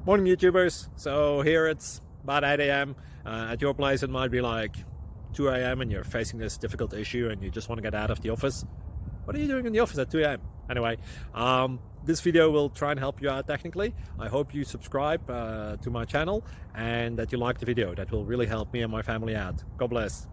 Morning YouTubers. So here it's about 8 a.m. At your place it might be like 2 a.m. and you're facing this difficult issue and you just want to get out of the office. What are you doing in the office at 2 a.m.? Anyway, this video will try and help you out technically. I hope you subscribe to my channel and that you like the video. That will really help me and my family out. God bless.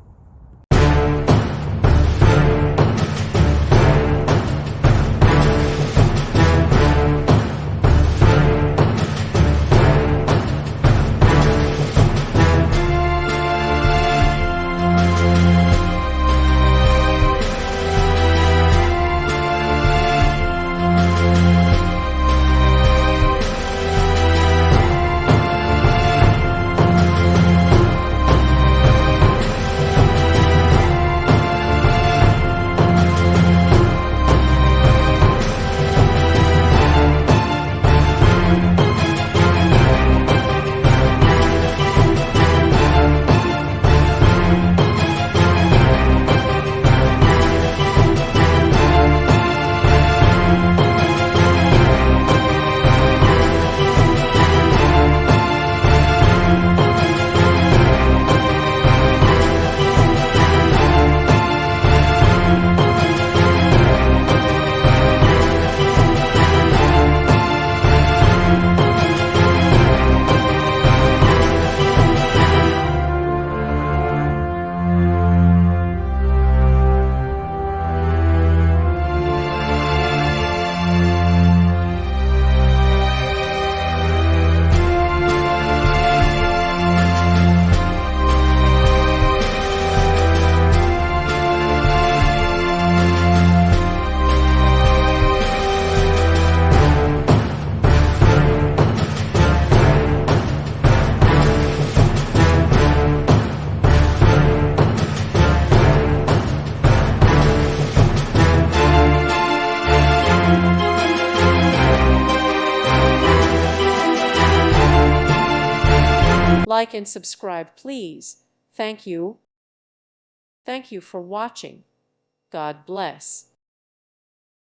Like and subscribe, please. Thank you. Thank you for watching. God bless.